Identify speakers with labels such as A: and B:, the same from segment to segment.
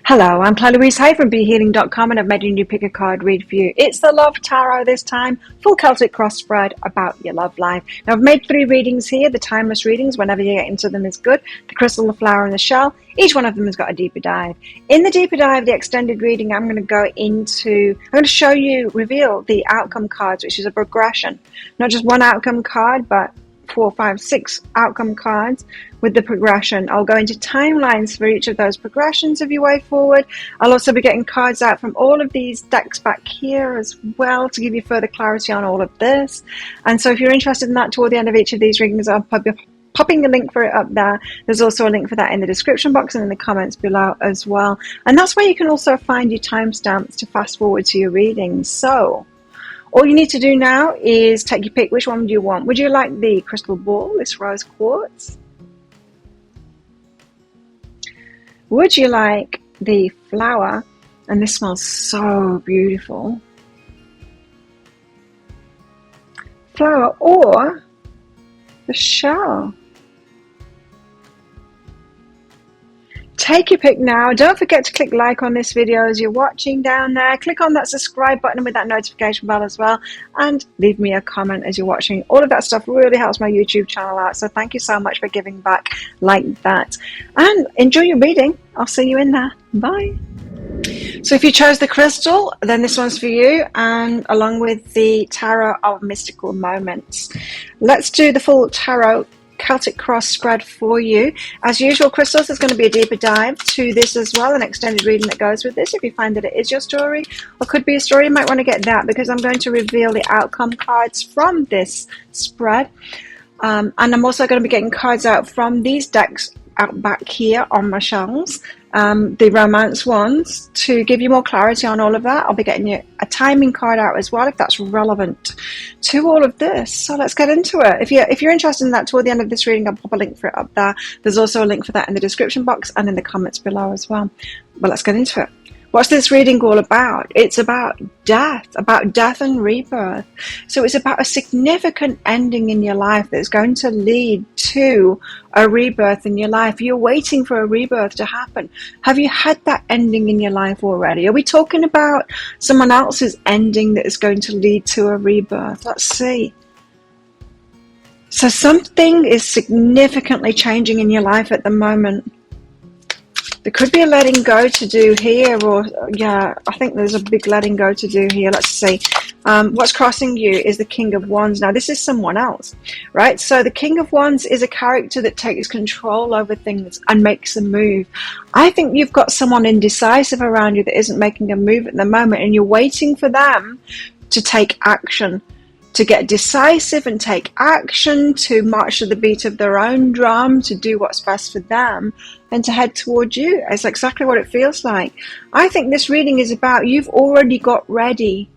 A: Hello, I'm Claire Louise Hay from BeHealing.com and I've made a new pick a card read for you. It's the Love Tarot this time, full Celtic cross spread about your love life. Now I've made 3 readings here, the timeless readings, whenever you get into them is good. The crystal, the flower and the shell. Each one of them has got a deeper dive. In the deeper dive, the extended reading, I'm going to show you, reveal the outcome cards, which is a progression. Not just one outcome card, but 4, 5, 6 outcome cards with the progression. I'll go into timelines for each of those progressions of your way forward. I'll also be getting cards out from all of these decks back here as well to give you further clarity on all of this. And so if you're interested in that, toward the end of each of these readings, I'll be popping a link for it up there. There's also a link for that in the description box and in the comments below as well. And that's where you can also find your timestamps to fast forward to your readings. So all you need to do now is take your pick. Which one do you want? Would you like the crystal ball, this rose quartz? Would you like the flower? And this smells so beautiful. Flower or the shell? Take your pick now. Don't forget to click like on this video as you're watching down there. Click on that subscribe button with that notification bell as well. And leave me a comment as you're watching. All of that stuff really helps my YouTube channel out. So thank you so much for giving back like that. And enjoy your reading. I'll see you in there. Bye. So if you chose the crystal, then this one's for you, and along with the tarot of mystical moments. Let's do the full tarot Celtic cross spread for you. As usual, crystals, there's going to be a deeper dive to this as well, an extended reading that goes with this. If you find that it is your story or could be a story, you might want to get that, because I'm going to reveal the outcome cards from this spread. And I'm also going to be getting cards out from these decks out back here on my shelves, the romance ones, to give you more clarity on all of that. I'll be getting you a timing card out as well if that's relevant to all of this. So let's get into it. If you're interested in that, toward the end of this reading, I'll pop a link for it up there. There's also a link for that in the description box and in the comments below as well. But let's get into it. What's this reading all about? It's about death and rebirth. So it's about a significant ending in your life that's going to lead to a rebirth in your life. You're waiting for a rebirth to happen. Have you had that ending in your life already? Are we talking about someone else's ending that is going to lead to a rebirth? Let's see. So something is significantly changing in your life at the moment. There could be a letting go to do here, or yeah, I think there's a big letting go to do here. Let's see. What's crossing you is the King of Wands. Now, this is someone else, right? So the King of Wands is a character that takes control over things and makes a move. I think you've got someone indecisive around you that isn't making a move at the moment, and you're waiting for them to take action, to get decisive and take action, to march to the beat of their own drum, to do what's best for them, and to head towards you. It's exactly what it feels like. I think this reading is about you've already got ready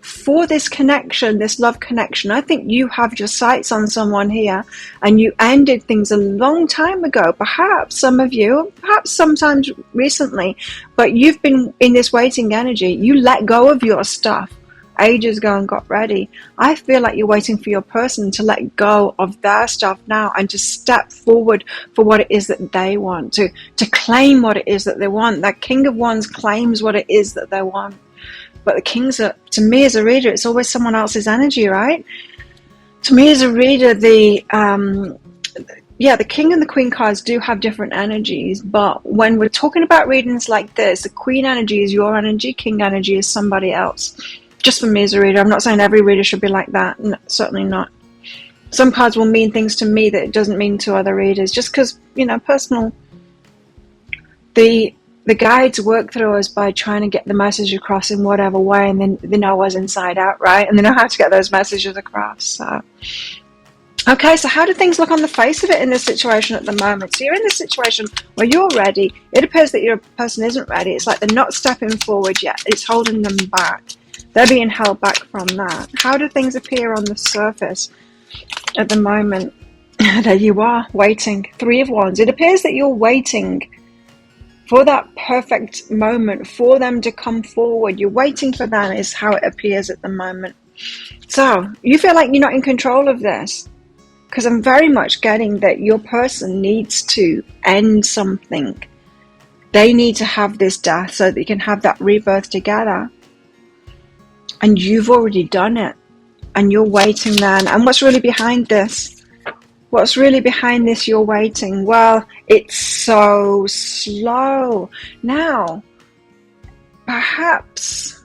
A: for this connection, this love connection. I think you have your sights on someone here, and you ended things a long time ago. Perhaps some of you, perhaps sometimes recently, but you've been in this waiting energy. You let go of your stuff ages ago and got ready. I feel like you're waiting for your person to let go of their stuff now and to step forward for what it is that they want, to claim what it is that they want. That King of Wands claims what it is that they want. But the Kings are, to me as a reader, it's always someone else's energy, right? To me as a reader, the King and the Queen cards do have different energies, but when we're talking about readings like this, the Queen energy is your energy, King energy is somebody else. Just for me as a reader. I'm not saying every reader should be like that. No, certainly not. Some cards will mean things to me that it doesn't mean to other readers. Just because, personal. The guides work through us by trying to get the message across in whatever way, and then they know us inside out, right? And they know how to get those messages across. So, okay, so how do things look on the face of it in this situation at the moment? So you're in this situation where you're ready. It appears that your person isn't ready. It's like they're not stepping forward yet. It's holding them back. They're being held back from that. How do things appear on the surface at the moment? There you are, waiting. 3 of Wands. It appears that you're waiting for that perfect moment, for them to come forward. You're waiting for that is how it appears at the moment. So, you feel like you're not in control of this. Because I'm very much getting that your person needs to end something. They need to have this death so that you can have that rebirth together. And you've already done it. And you're waiting then. And what's really behind this? What's really behind this you're waiting? Well, it's so slow. Now, perhaps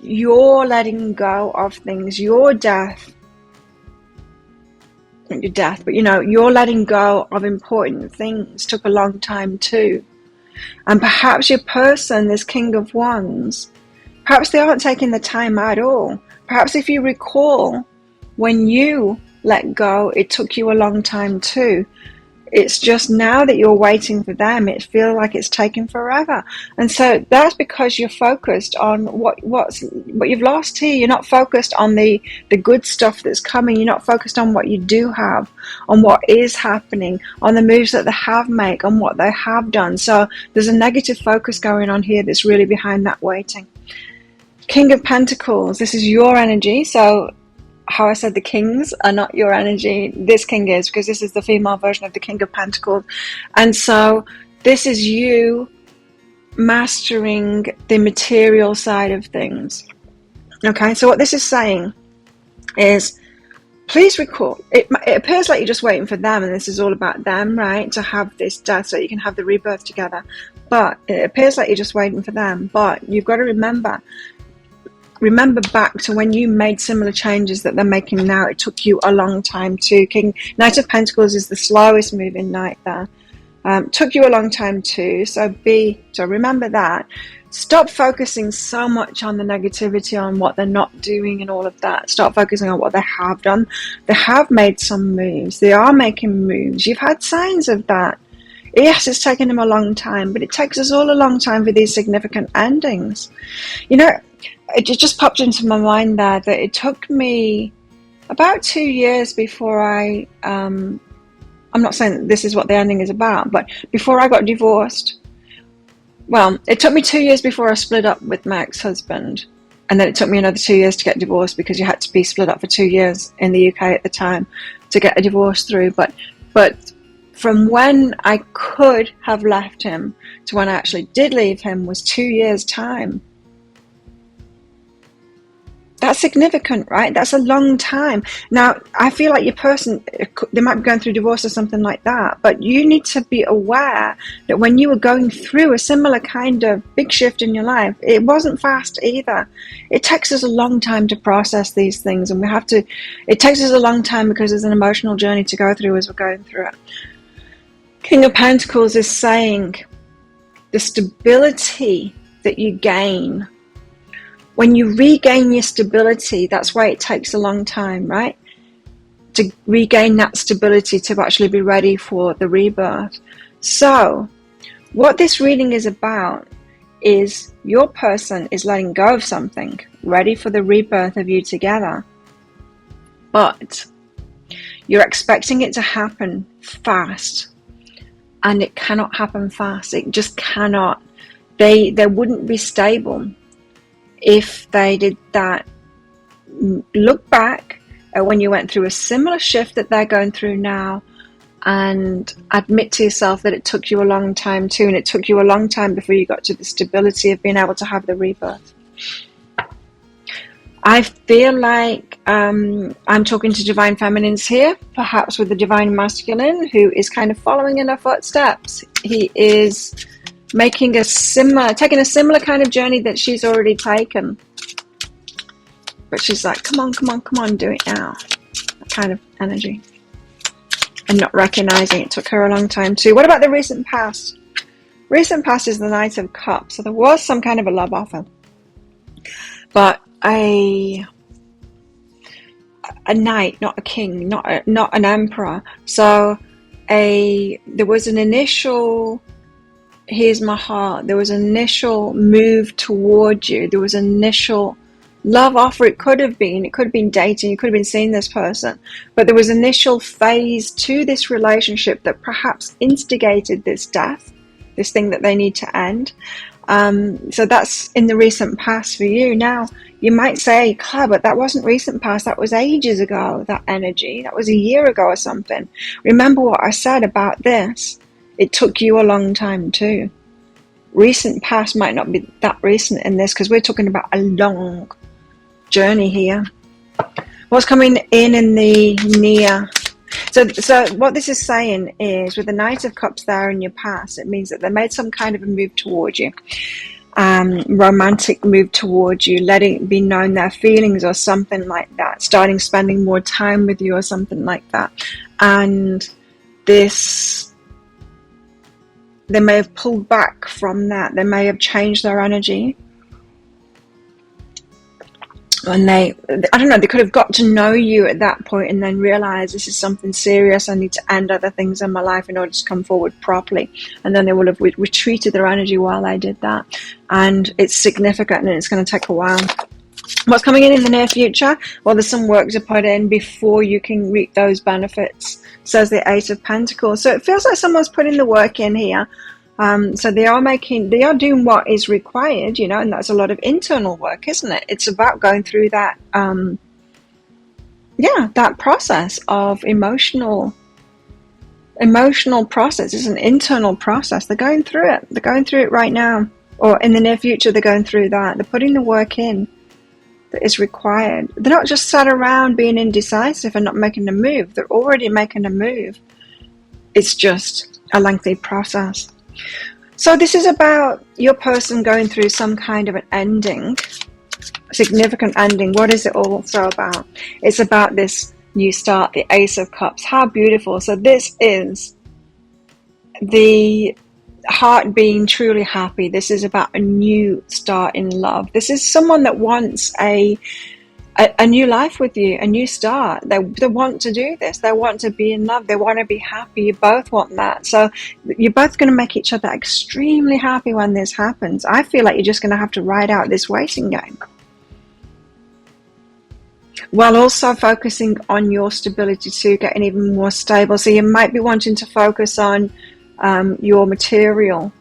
A: you're letting go of things. Your death, not your death, but you're letting go of important things. Took a long time too. And perhaps your person, this King of Wands, perhaps they aren't taking the time at all. Perhaps if you recall, when you let go, it took you a long time too. It's just now that you're waiting for them, it feels like it's taking forever. And so that's because you're focused on what you've lost here. You're not focused on the good stuff that's coming. You're not focused on what you do have, on what is happening, on the moves that they have made, on what they have done. So there's a negative focus going on here that's really behind that waiting. King of Pentacles, this is your energy. So how I said the kings are not your energy, this king is, because this is the female version of the King of Pentacles. And so this is you mastering the material side of things. Okay, so what this is saying is, please recall, it appears like you're just waiting for them, and this is all about them, right, to have this death so you can have the rebirth together. But it appears like you're just waiting for them. But you've got to remember back to when you made similar changes that they're making now. It took you a long time too. Knight of Pentacles is the slowest moving knight there. Took you a long time too. So remember that. Stop focusing so much on the negativity, on what they're not doing and all of that. Start focusing on what they have done. They have made some moves. They are making moves. You've had signs of that. Yes, it's taken them a long time, but it takes us all a long time for these significant endings. It just popped into my mind there that it took me about 2 years before I'm not saying that this is what the ending is about, but before I got divorced. Well, it took me 2 years before I split up with my ex-husband. And then it took me another 2 years to get divorced, because you had to be split up for 2 years in the UK at the time to get a divorce through. But from when I could have left him to when I actually did leave him was 2 years' time. That's significant, right? That's a long time. Now, I feel like your person, they might be going through divorce or something like that, but you need to be aware that when you were going through a similar kind of big shift in your life, it wasn't fast either. It takes us a long time to process these things, and it takes us a long time because there's an emotional journey to go through as we're going through it. King of Pentacles is saying the stability that you gain. When you regain your stability, that's why it takes a long time, right? To regain that stability to actually be ready for the rebirth. So, what this reading is about is your person is letting go of something, ready for the rebirth of you together. But you're expecting it to happen fast. And it cannot happen fast. It just cannot. They wouldn't be stable if they did that. Look back at when you went through a similar shift that they're going through now, and admit to yourself that it took you a long time too, and it took you a long time before you got to the stability of being able to have the rebirth. I feel like I'm talking to Divine Feminines here, perhaps with the Divine Masculine, who is kind of following in her footsteps. He is taking a similar kind of journey that she's already taken. But she's like, come on, do it now. That kind of energy. And not recognizing it took her a long time too. What about the recent past? Recent past is the Knight of Cups. So there was some kind of a love offer. But a knight, not a king, not an emperor. So there was an initial, here's my heart, there was an initial move toward you. There was an initial love offer. It could have been dating, you could have been seeing this person, but there was an initial phase to this relationship that perhaps instigated this death, this thing that they need to end. So that's in the recent past for you. Now, you might say, Claire, but that wasn't recent past, that was ages ago, that energy. That was a year ago or something. Remember what I said about this. It took you a long time too. recent past might not be that recent in this, because we're talking about a long journey here. What's coming in the near? So what this is saying is, with the Knight of Cups there in your past, it means that they made some kind of a move towards you, romantic move towards you, letting it be known their feelings or something like that, starting spending more time with you or something like that. And this, they may have pulled back from that. They may have changed their energy. And I don't know, they could have got to know you at that point and then realize this is something serious. I need to end other things in my life in order to come forward properly. And then they will have retreated their energy while I did that. And it's significant, and it's going to take a while. What's coming in the near future? Well, there's some work to put in before you can reap those benefits, says the Ace of Pentacles. So it feels like someone's putting the work in here. So they are doing what is required, and that's a lot of internal work, isn't it? It's about going through that, that process of emotional process. It's an internal process. They're going through it. They're going through it right now, or in the near future, they're going through that. They're putting the work in that is required. They're not just sat around being indecisive and not making a move. They're already making a move. It's just a lengthy process. So this is about your person going through some kind of an ending, significant ending. What is it also about? It's about this new start, the Ace of Cups. How beautiful. So this is the heart being truly happy. This is about a new start in love. This is someone that wants a new life with you, a new start. They want to do this. They want to be in love. They want to be happy. You both want that. So you're both going to make each other extremely happy when this happens. I feel like you're just going to have to ride out this waiting game, while also focusing on your stability too, getting even more stable. So you might be wanting to focus on your material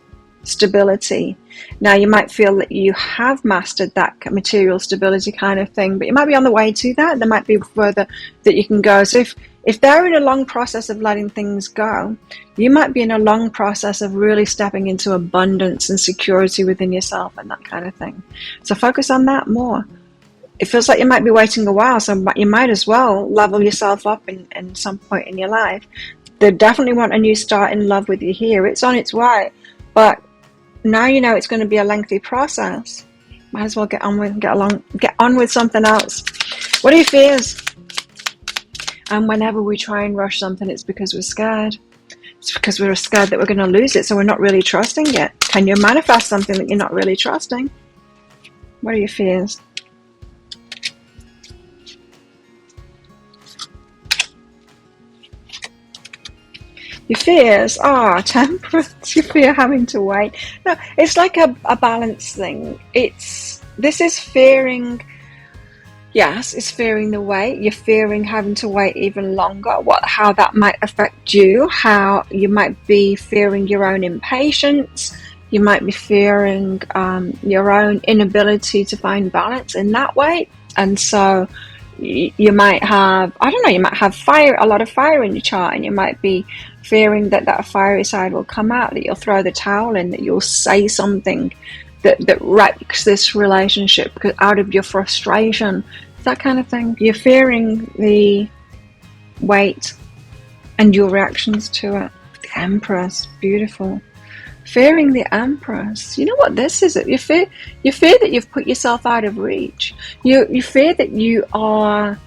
A: stability. Now, you might feel that you have mastered that material stability kind of thing, but you might be on the way to that. There might be further that you can go. So if they're in a long process of letting things go, you might be in a long process of really stepping into abundance and security within yourself and that kind of thing. So focus on that more. It feels like you might be waiting a while, so you might as well level yourself up in some point in your life. They definitely want a new start in love with you here. It's on its way, but now you know it's going to be a lengthy process. Might as well get on with something else. What are your fears? And whenever we try and rush something, it's because we're scared. It's because we're scared that we're going to lose it, so we're not really trusting it. Can you manifest something that you're not really trusting? What are your fears? Your fears are temperance. You fear having to wait. No, it's like a balance thing. This is fearing. Yes, it's fearing the wait. You're fearing having to wait even longer. How that might affect you. How you might be fearing your own impatience. You might be fearing your own inability to find balance in that way. And so you might have, you might have a lot of fire in your chart, and you might be fearing that fiery side will come out, that you'll throw the towel in, that you'll say something that wrecks this relationship because out of your frustration, that kind of thing. You're fearing the wait and your reactions to it. The Empress, beautiful. Fearing the Empress. You know what this is? You fear that you've put yourself out of reach. You fear that you are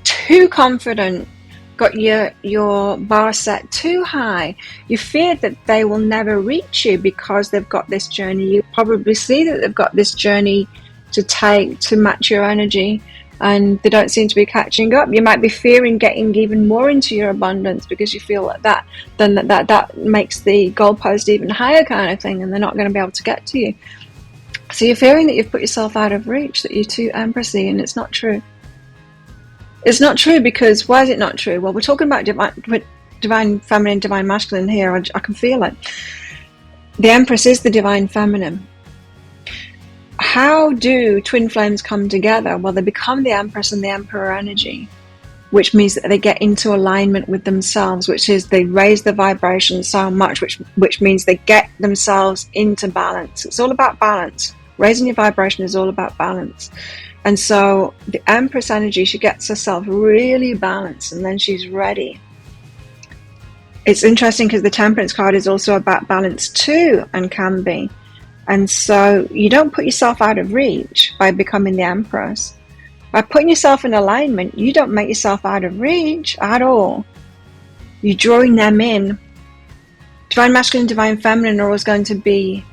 A: too confident, got your bar set too high. You fear that they will never reach you because they've got this journey. You probably see that they've got this journey to take to match your energy, and they don't seem to be catching up. You might be fearing getting even more into your abundance because you feel like that makes the goalpost even higher kind of thing, and they're not going to be able to get to you. So you're fearing that you've put yourself out of reach, that you're too empressy, and it's not true. It's not true because, why is it not true? Well, we're talking about divine feminine, divine masculine here. I can feel it. The Empress is the divine feminine. How do twin flames come together? Well, they become the Empress and the Emperor energy. which means that they get into alignment with themselves, which is they raise the vibration so much, which means they get themselves into balance. It's all about balance. Raising your vibration is all about balance. And so the Empress energy, she gets herself really balanced, and then she's ready. It's interesting because the Temperance card is also about balance too, and can be. And so you don't put yourself out of reach by becoming the Empress. By putting yourself in alignment, you don't make yourself out of reach at all. You're drawing them in. Divine Masculine, Divine Feminine are always going to be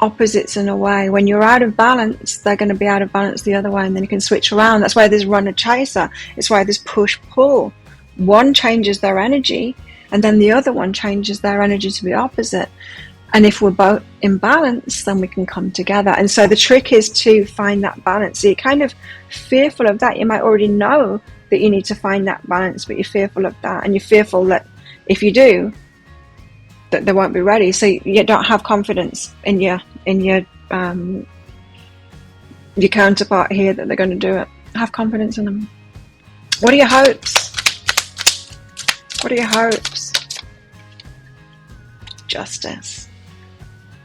A: opposites in a way. When you're out of balance, they're going to be out of balance the other way, and then you can switch around. That's why there's runner chaser. It's why there's push pull. One changes their energy, and then the other one changes their energy to be opposite. And if we're both in balance, then we can come together. And so the trick is to find that balance. So you're kind of fearful of that. You might already know that you need to find that balance, but you're fearful of that, and you're fearful that if you do, that they won't be ready. So you don't have confidence in your counterpart here that they're going to do it. Have confidence in them. What are your hopes? What are your hopes? Justice.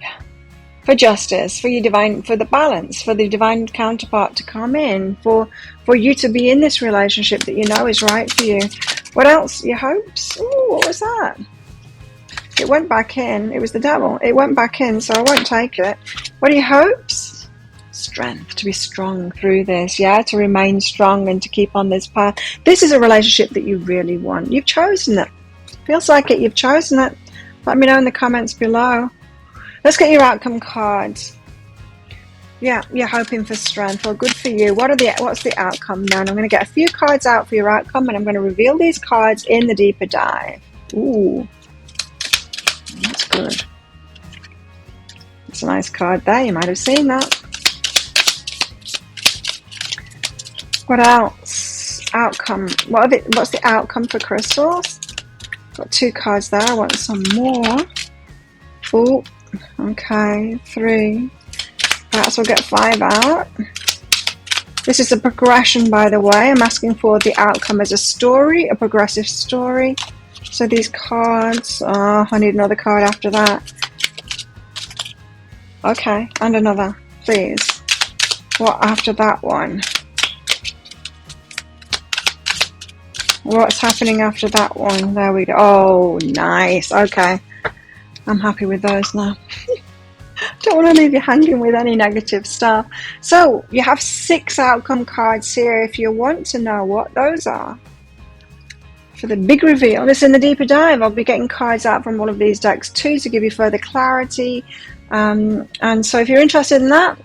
A: Yeah. For justice, for your divine, for the balance, for the divine counterpart to come in, for you to be in this relationship that you know is right for you. What else? Your hopes? Ooh, what was that? It went back in. It was the devil. It went back in, so I won't take it. What are your hopes? Strength, to be strong through this, yeah, to remain strong and to keep on this path. This is a relationship that you really want. You've chosen it. Feels like it. You've chosen it. Let me know in the comments below. Let's get your outcome cards. Yeah, you're hoping for strength. Well, good for you. What's the outcome now? And I'm going to get a few cards out for your outcome, and I'm going to reveal these cards in the deeper dive. Ooh. That's good. It's a nice card there. You might have seen that. What else? Outcome. What's the outcome for crystals? Got 2 cards there. I want some more. Oh, okay. 3. Right, so we'll get 5 out. This is a progression, by the way. I'm asking for the outcome as a story, a progressive story. So these cards, I need another card after that. Okay, and another, please. What after that one? What's happening after that one? There we go. Oh, nice. Okay. I'm happy with those now. Don't want to leave you hanging with any negative stuff. So you have 6 outcome cards here if you want to know what those are. For the big reveal, this in the deeper dive, I'll be getting cards out from all of these decks too to give you further clarity. And so if you're interested in that,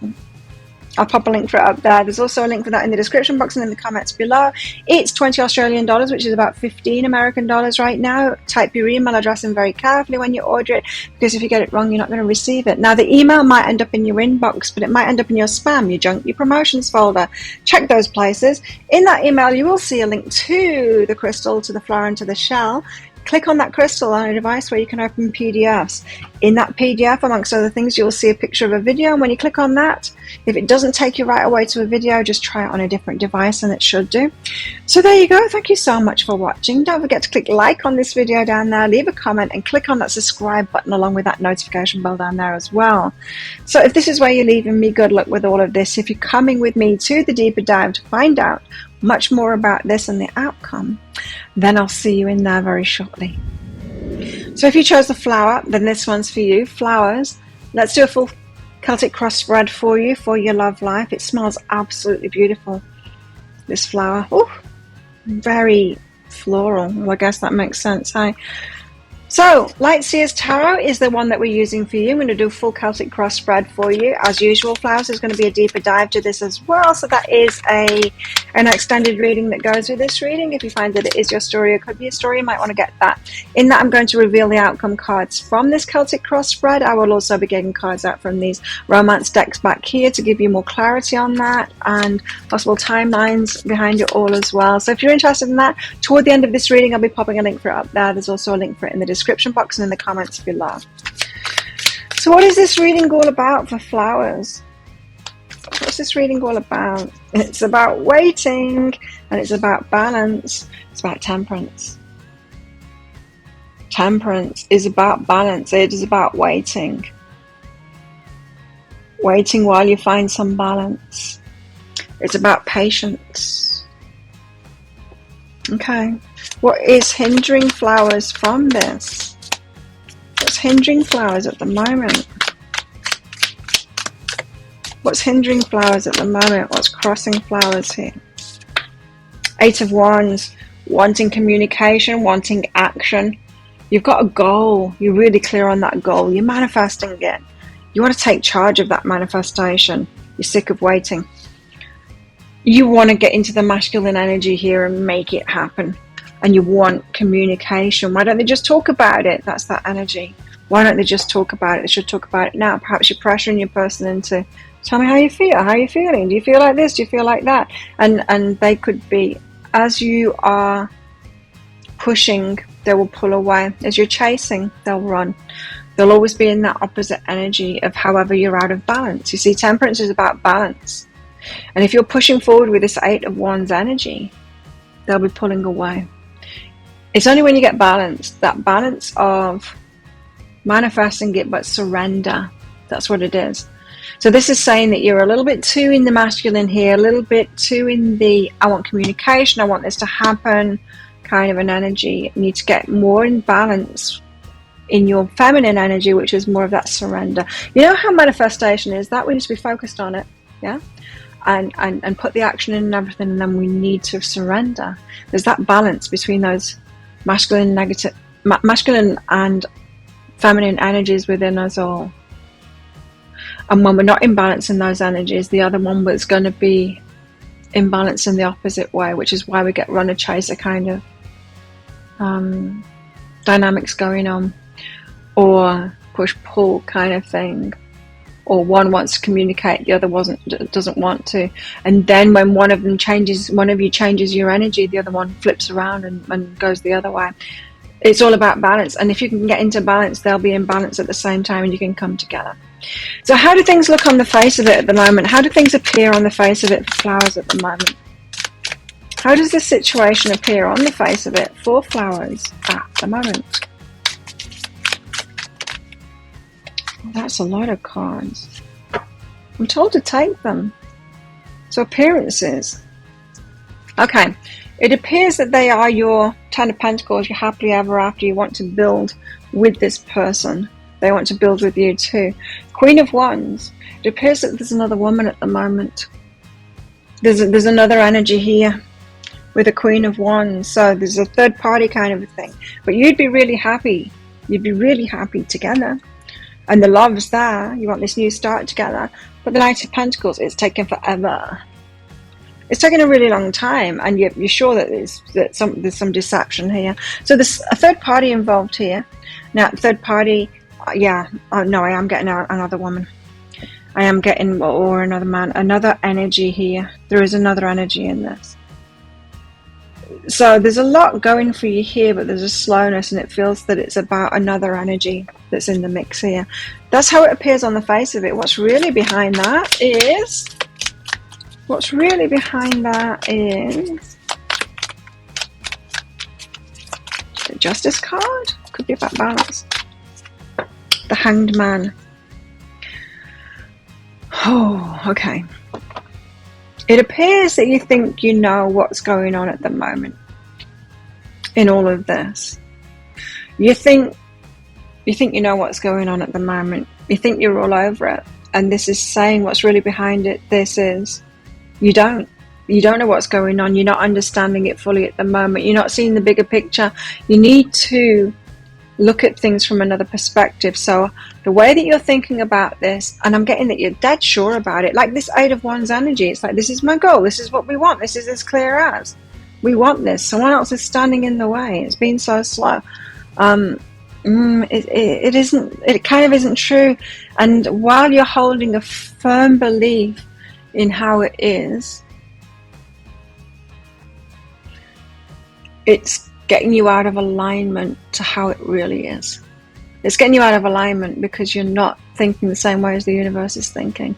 A: I'll pop a link for it up there. There's also a link for that in the description box and in the comments below. It's 20 Australian dollars, which is about 15 American dollars right now. Type your email address in very carefully when you order it, because if you get it wrong, you're not going to receive it. Now, the email might end up in your inbox, but it might end up in your spam, your junk, your promotions folder. Check those places. In that email, you will see a link to the crystal, to the flower, and to the shell. Click on that crystal on a device where you can open PDFs. In that PDF, amongst other things, you'll see a picture of a video, and when you click on that, if it doesn't take you right away to a video, just try it on a different device and it should do. So there you go. Thank you so much for watching. Don't forget to click like on this video down there, leave a comment, and click on that subscribe button along with that notification bell down there as well. So if this is where you're leaving me, good luck with all of this. If you're coming with me to the deeper dive to find out much more about this and the outcome, then I'll see you in there very shortly. So if you chose the flower, then this one's for you. Flowers. Let's do a full Celtic cross spread for you for your love life. It smells absolutely beautiful, this flower. Oh, very floral. Well, I guess that makes sense, hey? So, Lightseer's Tarot is the one that we're using for you. I'm going to do a full Celtic cross spread for you. As usual, flowers, there's going to be a deeper dive to this as well. So that is an extended reading that goes with this reading. If you find that it is your story, it could be a story, you might want to get that. In that, I'm going to reveal the outcome cards from this Celtic cross spread. I will also be getting cards out from these romance decks back here to give you more clarity on that and possible timelines behind it all as well. So if you're interested in that, toward the end of this reading, I'll be popping a link for it up there. There's also a link for it in the description box and in the comments below. So what is this reading all about for flowers? what's this reading all about? It's about waiting, and it's about balance. It's about temperance. Temperance is about balance. It is about waiting. Waiting while you find some balance. It's about patience. Okay. What is hindering flowers from this? What's hindering flowers at the moment? What's hindering flowers at the moment? What's crossing flowers here? Eight of Wands. Wanting communication, wanting action. You've got a goal. You're really clear on that goal. You're manifesting it. You want to take charge of that manifestation. You're sick of waiting. You want to get into the masculine energy here and make it happen. And you want communication. Why don't they just talk about it? That's that energy. Why don't they just talk about it? They should talk about it now. Perhaps you're pressuring your person into, tell me how you feel. How are you feeling? Do you feel like this? Do you feel like that? And they could be, as you are pushing, they will pull away. As you're chasing, they'll run. They'll always be in that opposite energy of however you're out of balance. You see, temperance is about balance. And if you're pushing forward with this Eight of Wands energy, they'll be pulling away. It's only when you get balance, that balance of manifesting it but surrender. That's what it is. So this is saying that you're a little bit too in the masculine here, a little bit too in the I want communication, I want this to happen kind of an energy. You need to get more in balance in your feminine energy, which is more of that surrender. You know how manifestation is? That we need to be focused on it, yeah? And put the action in and everything, and then we need to surrender. There's that balance between those masculine and feminine energies within us all. And when we're not in balance in those energies, the other one was going to be in balance in the opposite way, which is why we get runner chaser kind of dynamics going on, or push pull kind of thing, or one wants to communicate, the other doesn't want to, and then when one of you changes your energy, the other one flips around and goes the other way. It's all about balance, and if you can get into balance, they'll be in balance at the same time, and you can come together. So how do things look on the face of it at the moment? How do things appear on the face of it for flowers at the moment? How does this situation appear on the face of it for flowers at the moment? Well, that's a lot of cards. I'm told to take them. So appearances. Okay. It appears that they are your Ten of Pentacles, your happily ever after. You want to build with this person. They want to build with you too. Queen of Wands. It appears that there's another woman at the moment. There's another energy here with a Queen of Wands. So there's a third party kind of a thing. But you'd be really happy. You'd be really happy together. And the love's there. You want this new start together. But the Knight of Pentacles, it's taken forever. It's taken a really long time, and you're sure that there's some deception here. So there's a third party involved here. Now, third party, no, I am getting another woman. I am getting, or another man, another energy here. There is another energy in this. So there's a lot going for you here, but there's a slowness, and it feels that it's about another energy that's in the mix here. That's how it appears on the face of it. What's really behind that is... the Justice card. Could be about balance. The Hanged Man. Oh, okay. It appears that you think you know what's going on at the moment in all of this. You think you know what's going on at the moment. You think you're all over it. And this is saying what's really behind it. This is... You don't know what's going on. You're not understanding it fully at the moment. You're not seeing the bigger picture. You need to look at things from another perspective. So the way that you're thinking about this, and I'm getting that you're dead sure about it, like this Eight of Wands energy, it's like, this is my goal. This is what we want. This is as clear as. We want this. Someone else is standing in the way. It's been so slow. It kind of isn't true. And while you're holding a firm belief in how it is, it's getting you out of alignment to how it really is. It's getting you out of alignment because you're not thinking the same way as the universe is thinking.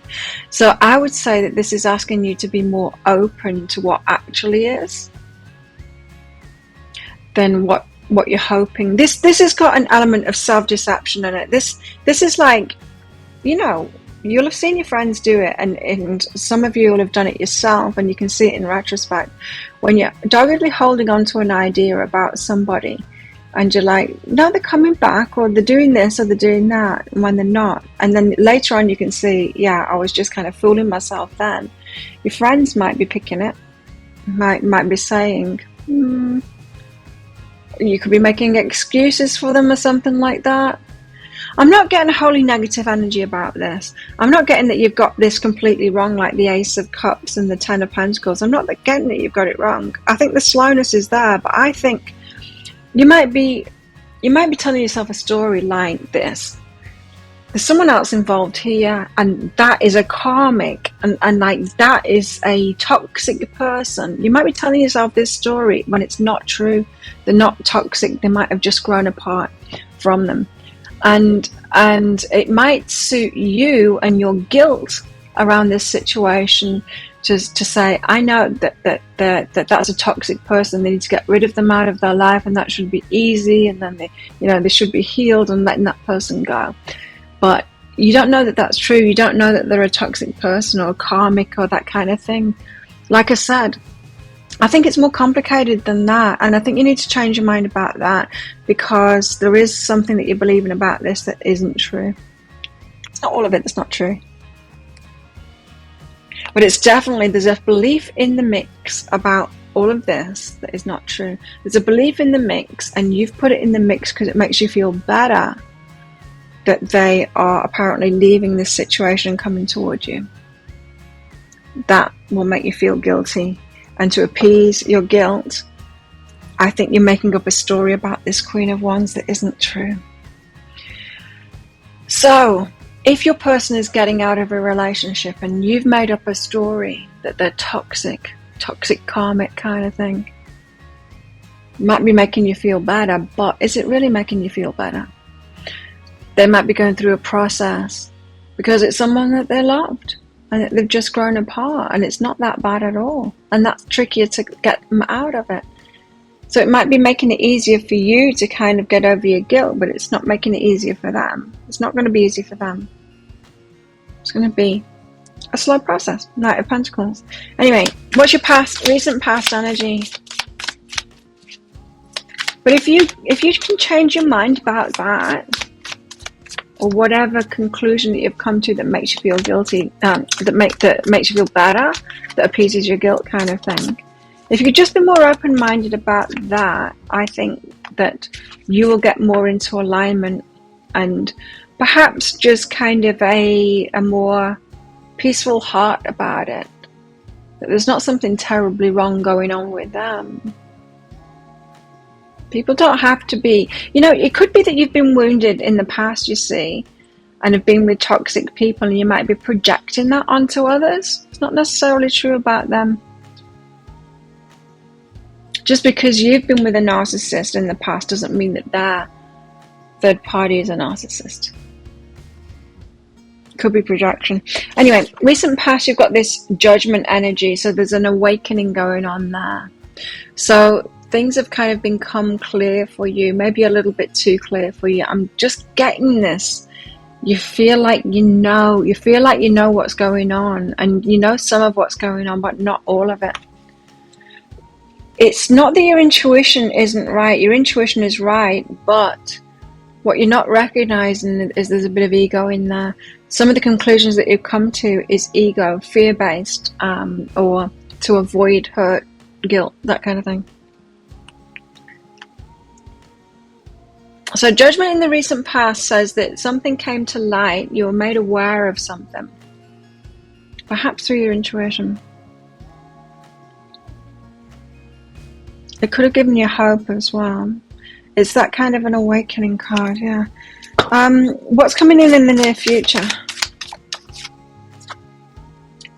A: So I would say that this is asking you to be more open to what actually is than what you're hoping. This has got an element of self-deception in it. This is like, you'll have seen your friends do it, and some of you will have done it yourself, and you can see it in retrospect. When you're doggedly holding on to an idea about somebody, and you're like, no, they're coming back, or they're doing this, or they're doing that, and when they're not. And then later on you can see, yeah, I was just kind of fooling myself then. Your friends might be picking it, might be saying, you could be making excuses for them or something like that. I'm not getting a wholly negative energy about this. I'm not getting that you've got this completely wrong, like the Ace of Cups and the Ten of Pentacles. I'm not getting that you've got it wrong. I think the slowness is there, but I think you might be telling yourself a story like this. There's someone else involved here, and that is a karmic, and like that is a toxic person. You might be telling yourself this story when it's not true. They're not toxic. They might have just grown apart from them. And it might suit you and your guilt around this situation to say, I know that's a toxic person. They need to get rid of them out of their life, and that should be easy. And then they should be healed and letting that person go. But you don't know that that's true. You don't know that they're a toxic person or karmic or that kind of thing. Like I said, I think it's more complicated than that, and I think you need to change your mind about that, because there is something that you're believing about this that isn't true. It's not all of it that's not true, but it's definitely, there's a belief in the mix about all of this that is not true. There's a belief in the mix, and you've put it in the mix because it makes you feel better that they are apparently leaving this situation and coming towards you. That will make you feel guilty. And to appease your guilt, I think you're making up a story about this Queen of Wands that isn't true. So, if your person is getting out of a relationship and you've made up a story that they're toxic karmic kind of thing, it might be making you feel better, but is it really making you feel better? They might be going through a process because it's someone that they loved, and they've just grown apart, and it's not that bad at all, and that's trickier to get them out of it. So it might be making it easier for you to kind of get over your guilt, but it's not making it easier for them. It's not going to be easy for them. It's going to be a slow process. Knight of Pentacles. Anyway, what's your recent past energy? But if you can change your mind about that, or whatever conclusion that you've come to that makes you feel guilty, that makes you feel better, that appeases your guilt kind of thing. If you could just be more open-minded about that, I think that you will get more into alignment, and perhaps just kind of a more peaceful heart about it. That there's not something terribly wrong going on with them. People don't have to be, it could be that you've been wounded in the past, you see, and have been with toxic people, and you might be projecting that onto others. It's not necessarily true about them. Just because you've been with a narcissist in the past doesn't mean that their third party is a narcissist. Could be projection. Anyway, recent past, you've got this judgment energy, so there's an awakening going on there. So things have kind of become clear for you, maybe a little bit too clear for you. I'm just getting this. You feel like you know what's going on, and you know some of what's going on, but not all of it. It's not that your intuition isn't right. Your intuition is right, but what you're not recognizing is there's a bit of ego in there. Some of the conclusions that you've come to is ego, fear-based, or to avoid hurt, guilt, that kind of thing. So judgment in the recent past says that something came to light, you were made aware of something, perhaps through your intuition. It could have given you hope as well. It's that kind of an awakening card, yeah. What's coming in the near future?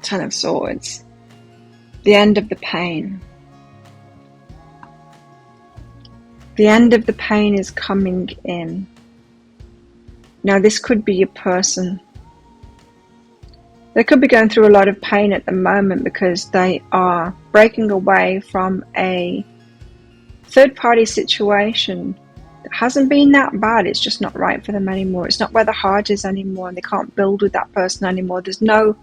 A: Ten of Swords. The end of the pain. The end of the pain is coming in. Now, this could be your person. They could be going through a lot of pain at the moment because they are breaking away from a third-party situation that hasn't been that bad. It's just not right for them anymore. It's not where the heart is anymore, and they can't build with that person anymore. There's no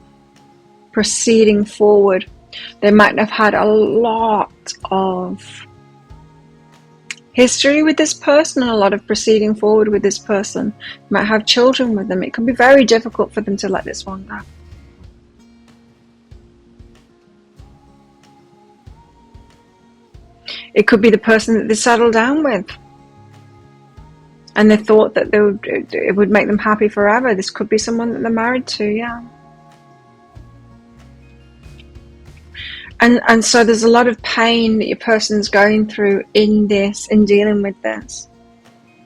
A: proceeding forward. They might have had a lot of history with this person and a lot of proceeding forward with this person. Might have children with them. It can be very difficult for them to let this one go. It could be the person that they settled down with, and they thought that it would make them happy forever. This could be someone that they're married to, yeah. And so there's a lot of pain that your person's going through in dealing with this.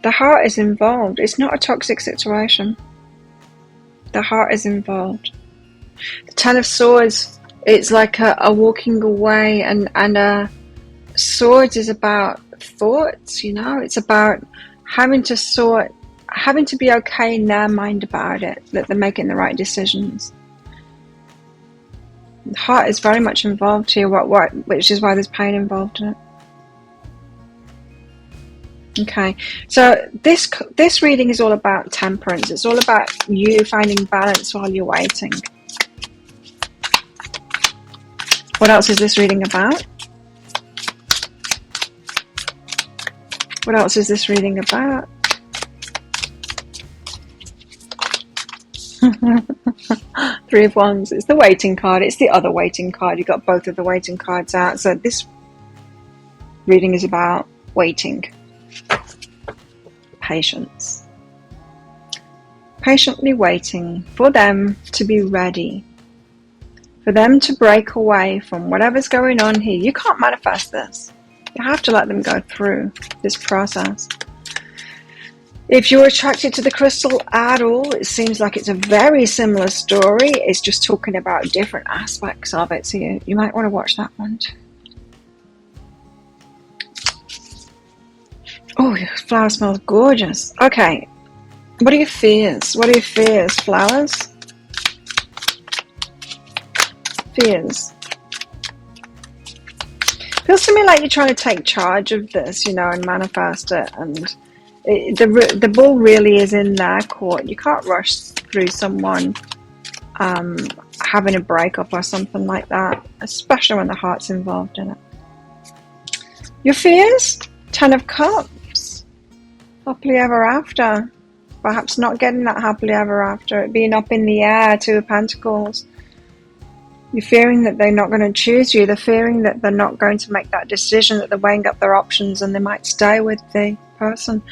A: The heart is involved. It's not a toxic situation. The heart is involved. The Ten of Swords, it's like a walking away, and Swords is about thoughts, it's about having to be okay in their mind about it, that they're making the right decisions. The heart is very much involved here, which is why there's pain involved in it. Okay, so this reading is all about temperance. It's all about you finding balance while you're waiting. What else is this reading about? What else is this reading about? Three of Wands. It's the waiting card. It's the other waiting card. You got both of the waiting cards out. So this reading is about waiting. Patience. Patiently waiting for them to be ready. For them to break away from whatever's going on here. You can't manifest this. You have to let them go through this process. If you're attracted to the crystal at all, it seems like it's a very similar story. It's just talking about different aspects of it. So you might want to watch that one too. Oh, your flower smells gorgeous. Okay. What are your fears? What are your fears, flowers? Fears. Feels to me like you're trying to take charge of this, and manifest it. And the ball really is in their court. You can't rush through someone having a breakup or something like that, especially when the heart's involved in it. Your fears? 10 of Cups. Happily ever after. Perhaps not getting that happily ever after. It being up in the air. 2 of Pentacles. You're fearing that they're not going to choose you. They're fearing that they're not going to make that decision, that they're weighing up their options and they might stay with the person.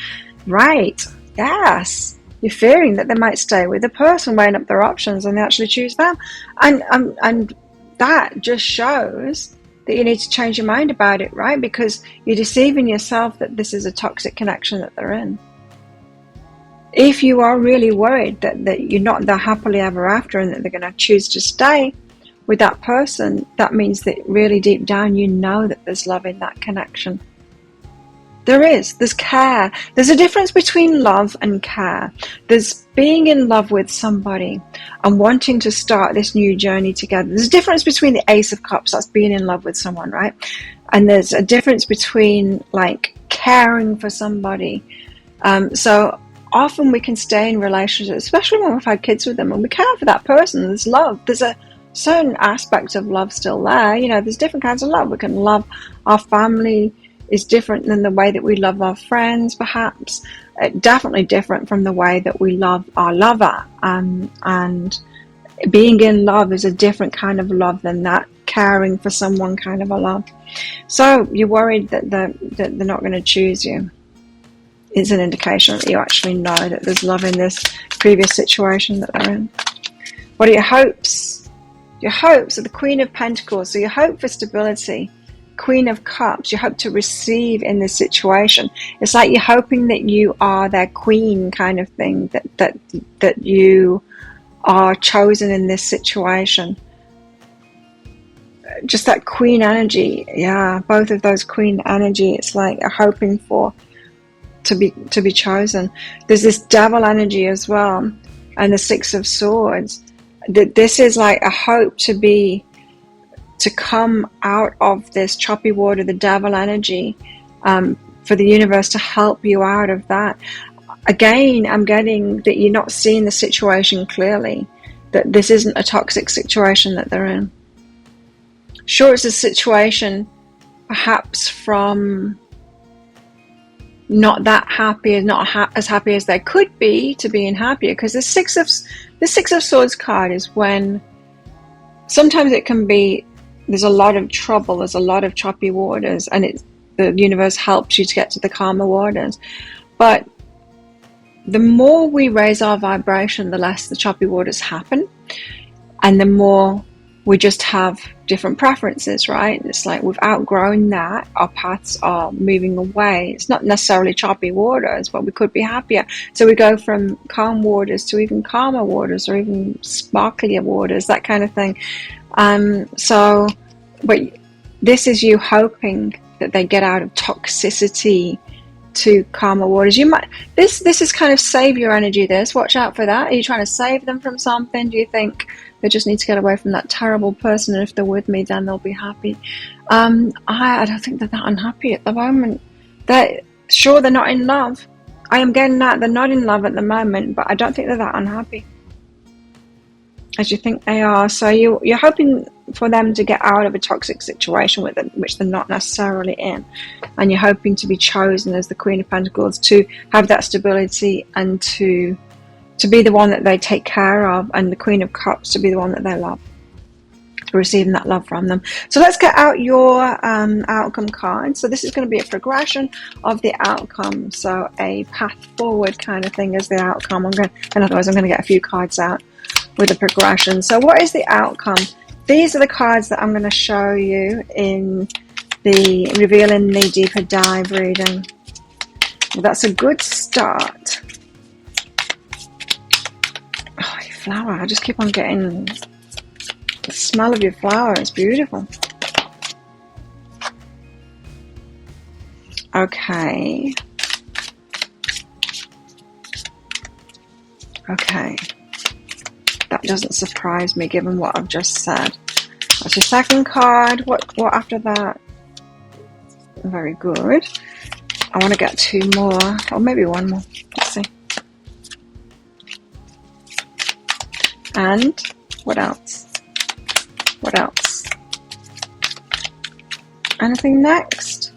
A: Right. Yes. You're fearing that they might stay with the person, weighing up their options, and they actually choose them. And that just shows that you need to change your mind about it, right? Because you're deceiving yourself that this is a toxic connection that they're in. If you are really worried that you're not there happily ever after and that they're going to choose to stay with that person, that means that really deep down you know that there's love in that connection. There's care. There's a difference between love and care. There's being in love with somebody and wanting to start this new journey together. There's a difference between the Ace of Cups, that's being in love with someone, right? And there's a difference between like caring for somebody. So often we can stay in relationships, especially when we've had kids with them, and we care for that person. There's love. There's a certain aspect of love still there. There's different kinds of love. We can love our family is different than the way that we love our friends, perhaps. Definitely different from the way that we love our lover. And being in love is a different kind of love than that caring for someone kind of a love. So you're worried that they're not going to choose you. It's an indication that you actually know that there's love in this previous situation that they're in. What are your hopes? Your hopes are the Queen of Pentacles. So you hope for stability. Queen of Cups, you hope to receive in this situation. It's like you're hoping that you are their queen kind of thing, that you are chosen in this situation. Just that queen energy. Yeah, both of those queen energy. It's like you're hoping for to be chosen. There's this devil energy as well, and the Six of Swords. That this is like a hope to come out of this choppy water, the devil energy, for the universe to help you out of that. Again, I'm getting that you're not seeing the situation clearly, that this isn't a toxic situation that they're in. Sure, it's a situation perhaps from not that happy, not as happy as they could be, to being happier, because the Six of Swords card is when sometimes it can be there's a lot of trouble, there's a lot of choppy waters, and the universe helps you to get to the calmer waters. But the more we raise our vibration, the less the choppy waters happen, and the more we just have different preferences, right? It's like we've outgrown that. Our paths are moving away. It's not necessarily choppy waters, but we could be happier. So we go from calm waters to even calmer waters, or even sparklier waters, that kind of thing. But this is you hoping that they get out of toxicity to calmer waters. This is kind of savior energy. Watch out for that. Are you trying to save them from something? Do you think they just need to get away from that terrible person, and if they're with me, then they'll be happy? I don't think they're that unhappy at the moment. They're not in love. I am getting that they're not in love at the moment, but I don't think they're that unhappy as you think they are. So you're hoping for them to get out of a toxic situation with them, which they're not necessarily in, and you're hoping to be chosen as the Queen of Pentacles to have that stability and to be the one that they take care of, and the Queen of Cups to be the one that they love, receiving that love from them. So let's get out your outcome card. So this is going to be a progression of the outcome, so a path forward kind of thing is the outcome. Otherwise I'm going to get a few cards out with a progression. So what is the outcome? These are the cards that I'm going to show you in the reveal in the deeper dive reading. Well, that's a good start. Oh, your flower. I just keep on getting the smell of your flower. It's beautiful. Okay. That doesn't surprise me given what I've just said. That's your second card. What after that? Very good. I want to get two more, or maybe one more. Let's see. And what else? What else? Anything next?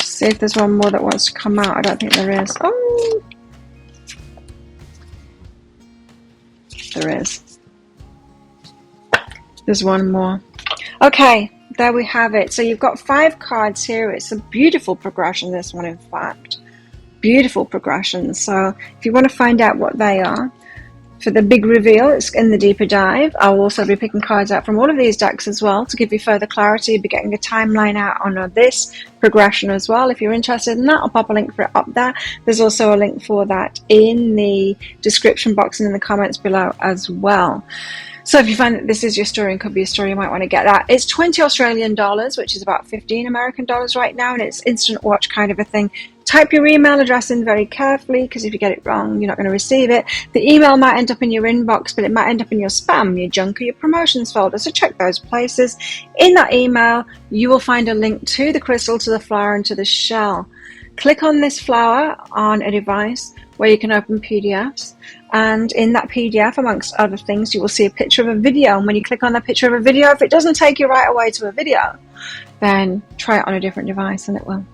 A: See if there's one more that wants to come out. I don't think there is. Oh! There is. There's one more. Okay, there we have it. So you've got 5 cards here. It's a beautiful progression, this one, in fact. Beautiful progression. So if you want to find out what they are, for the big reveal, it's in the deeper dive. I'll also be picking cards out from all of these decks as well to give you further clarity. I'll be getting a timeline out on this progression as well. If you're interested in that, I'll pop a link for it up there. There's also a link for that in the description box and in the comments below as well. So if you find that this is your story and could be a story, you might want to get that. It's 20 Australian dollars, which is about 15 American dollars right now, and it's instant watch kind of a thing. Type your email address in very carefully, because if you get it wrong, you're not going to receive it. The email might end up in your inbox, but it might end up in your spam, your junk, or your promotions folder, so check those places. In that email, you will find a link to the crystal, to the flower, and to the shell. Click on this flower on a device where you can open PDFs, and in that PDF, amongst other things, you will see a picture of a video, and when you click on that picture of a video, if it doesn't take you right away to a video, then try it on a different device and it will.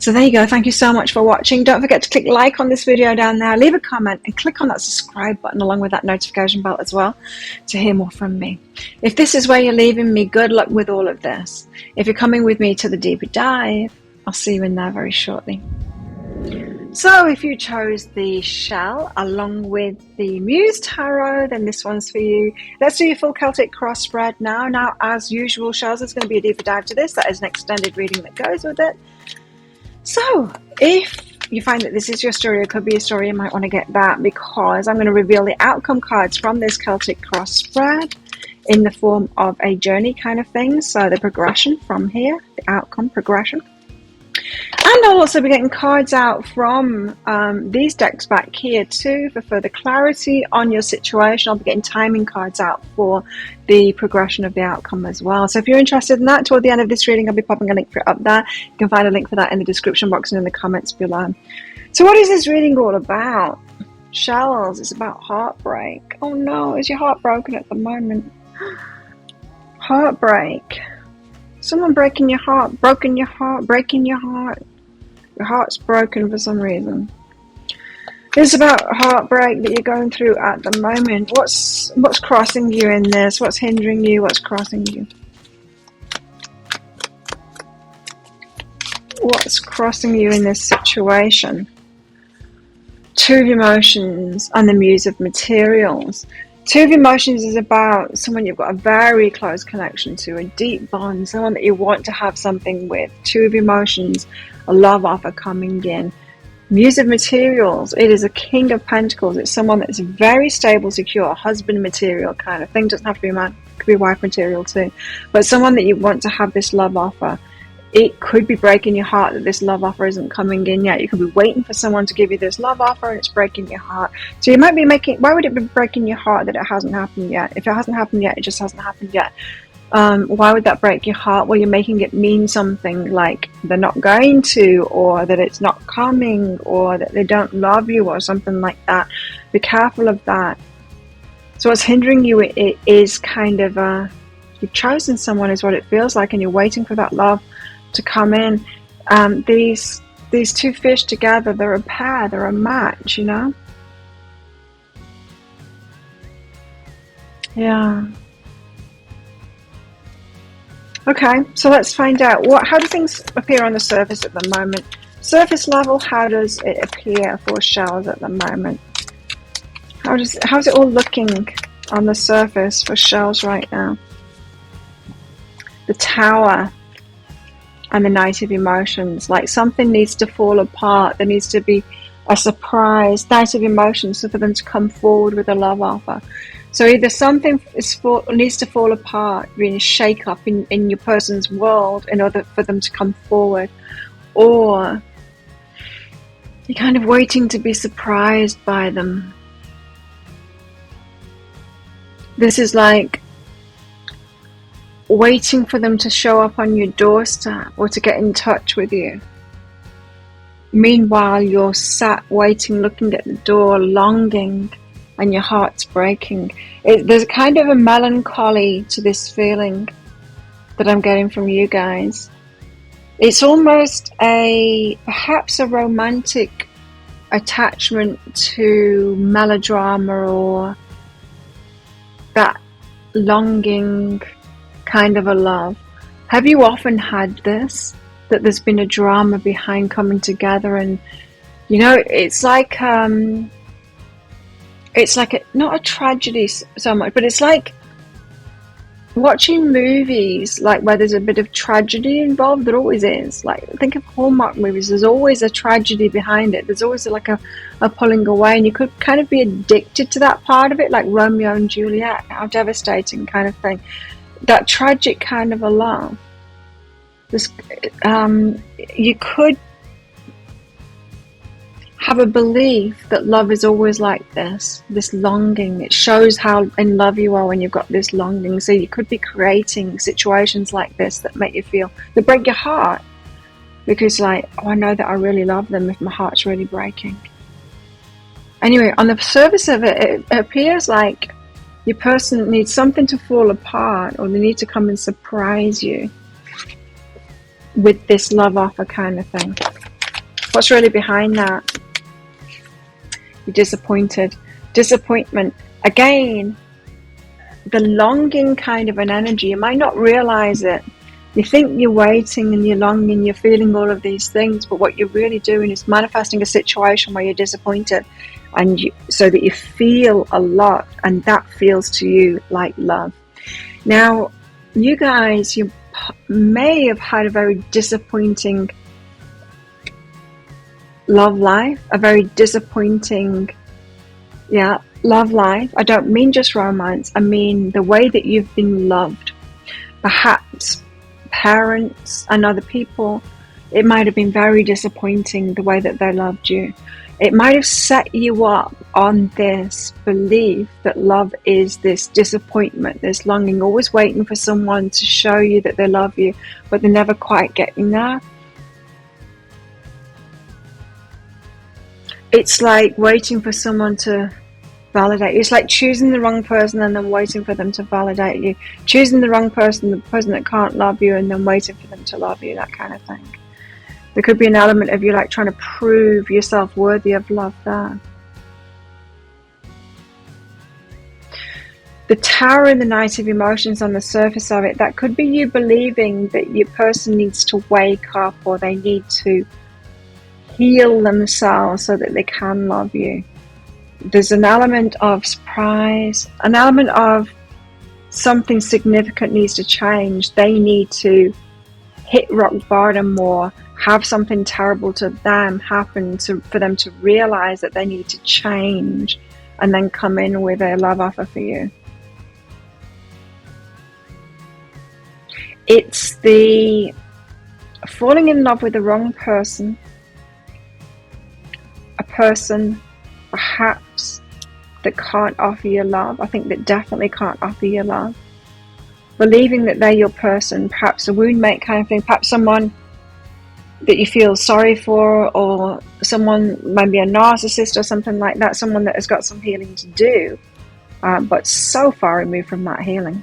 A: So there you go. Thank you so much for watching. Don't forget to click like on this video down there, leave a comment, and click on that subscribe button along with that notification bell as well to hear more from me. If this is where you're leaving me, good luck with all of this. If you're coming with me to the deeper dive, I'll see you in there very shortly. So if you chose the shell along with the Muse Tarot, then this one's for you. Let's do your full Celtic cross spread now. Now, as usual, shells, there's going to be a deeper dive to this. That is an extended reading that goes with it. So if you find that this is your story, it could be a story, you might want to get that, because I'm going to reveal the outcome cards from this Celtic cross spread in the form of a journey kind of thing. So the progression from here, the outcome progression. And I'll also be getting cards out from these decks back here too for further clarity on your situation. I'll be getting timing cards out for the progression of the outcome as well. So if you're interested in that, toward the end of this reading, I'll be popping a link for it up there. You can find a link for that in the description box and in the comments below. So what is this reading all about? Shells, it's about heartbreak. Oh no, is your heart broken at the moment? Heartbreak. Someone breaking your heart, breaking your heart. Your heart's broken for some reason. It's about heartbreak that you're going through at the moment. What's crossing you in this? What's hindering you? What's crossing you? What's crossing you in this situation? Two of emotions and the Muse of Materials. Two of emotions is about someone you've got a very close connection to, a deep bond, someone that you want to have something with. Two of emotions, a love offer coming in. Muse of Materials, it is a King of Pentacles. It's someone that's very stable, secure, husband material kind of thing. Doesn't have to be a man, could be wife material too. But someone that you want to have this love offer. It could be breaking your heart that this love offer isn't coming in yet. You could be waiting for someone to give you this love offer and it's breaking your heart. So you might be making, why would it be breaking your heart that it hasn't happened yet? If it hasn't happened yet, it just hasn't happened yet. Why would that break your heart? Well, you're making it mean something like they're not going to, or that it's not coming, or that they don't love you, or something like that. Be careful of that. So what's hindering you, it is kind of, you've chosen someone is what it feels like, and you're waiting for that love to come in. These two fish together, they're a pair, they're a match, you know? Yeah. Okay, so let's find out how do things appear on the surface at the moment? Surface level, how does it appear for shells at the moment? How's it all looking on the surface for shells right now? The Tower and the Knight of Emotions, like something needs to fall apart. There needs to be a surprise. Knight of Emotions, so for them to come forward with a love offer. So either something needs to fall apart, really shake up in your person's world in order for them to come forward, or you're kind of waiting to be surprised by them. This is like waiting for them to show up on your doorstep or to get in touch with you. Meanwhile, you're sat waiting, looking at the door, longing, and your heart's breaking. There's kind of a melancholy to this feeling that I'm getting from you guys. It's almost perhaps a romantic attachment to melodrama, or that longing kind of a love. Have you often had this, that there's been a drama behind coming together? And you know, it's like not a tragedy so much, but it's like watching movies like where there's a bit of tragedy involved. There always is. Like, think of Hallmark movies, there's always a tragedy behind it. There's always like a pulling away, and you could kind of be addicted to that part of it, like Romeo and Juliet, how devastating kind of thing. That tragic kind of a love. This, you could have a belief that love is always like this longing. It shows how in love you are when you've got this longing. So you could be creating situations like this that make you feel, that break your heart, because like, oh, I know that I really love them if my heart's really breaking. Anyway, on the surface of it, it appears like your person needs something to fall apart, or they need to come and surprise you with this love offer kind of thing. What's really behind that? You're disappointed. Disappointment. Again, the longing kind of an energy. You might not realize it. You think you're waiting and you're longing, you're feeling all of these things, but what you're really doing is manifesting a situation where you're disappointed, and so that you feel a lot, and that feels to you like love. Now, you guys, you may have had a very disappointing love life, a very disappointing, love life. I don't mean just romance, I mean the way that you've been loved. Perhaps parents and other people It might have been very disappointing the way that they loved you. It might have set you up on this belief that love is this disappointment, this longing, always waiting for someone to show you that they love you, but they're never quite getting there. It's like waiting for someone to validate you. It's like choosing the wrong person and then waiting for them to validate you. Choosing the wrong person, the person that can't love you, and then waiting for them to love you, that kind of thing. There could be an element of you like trying to prove yourself worthy of love there. The Tower in the Knight of Emotions on the surface of it, that could be you believing that your person needs to wake up, or they need to heal themselves so that they can love you. There's an element of surprise, an element of something significant needs to change. They need to hit rock bottom or have something terrible to them happen for them to realize that they need to change and then come in with a love offer for you. It's the falling in love with the wrong person, a person perhaps that can't offer you love. I think that definitely can't offer you love. Believing that they're your person, perhaps a wound mate kind of thing, perhaps someone that you feel sorry for, or someone, maybe a narcissist or something like that, someone that has got some healing to do, but so far removed from that healing.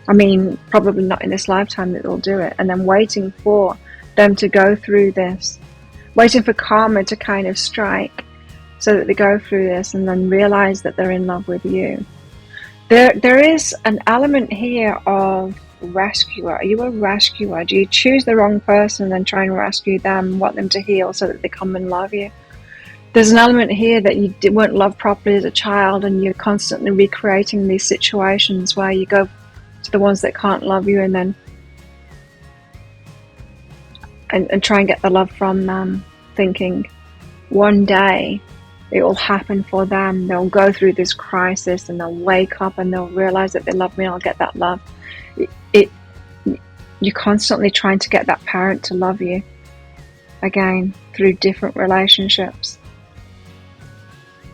A: I mean, probably not in this lifetime that they'll do it, and then waiting for them to go through this, waiting for karma to kind of strike so that they go through this and then realize that they're in love with you. There is an element here of rescuer. Are you a rescuer? Do you choose the wrong person and then try and rescue them, want them to heal so that they come and love you? There's an element here that you weren't loved properly as a child, and you're constantly recreating these situations where you go to the ones that can't love you and then and try and get the love from them, thinking one day it will happen for them. They'll go through this crisis and they'll wake up and they'll realize that they love me and I'll get that love. You're constantly trying to get that parent to love you again through different relationships.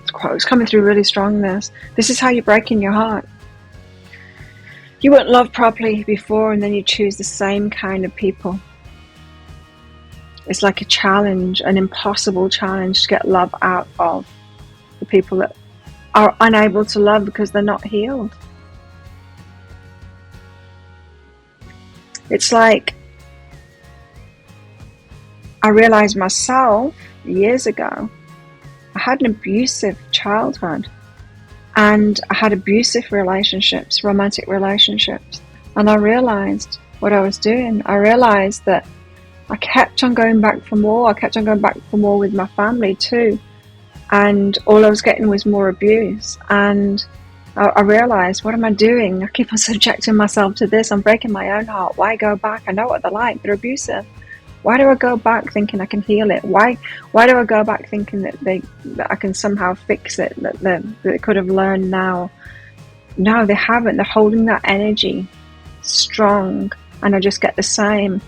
A: It's coming through really strong, this is how you're breaking your heart. You weren't loved properly before, and then you choose the same kind of people. It's like a challenge, an impossible challenge to get love out of the people that are unable to love because they're not healed. It's like I realized myself years ago, I had an abusive childhood, and I had abusive relationships, romantic relationships, and I realized what I was doing. I realized that I kept on going back for more. I kept on going back for more with my family too, and all I was getting was more abuse. And I realized, what am I doing? I keep on subjecting myself to this. I'm breaking my own heart. Why go back? I know what they're like. They're abusive. Why do I go back thinking I can heal it? Why do I go back thinking that I can somehow fix it? That they could have learned now? No, they haven't. They're holding that energy strong, and I just get the same.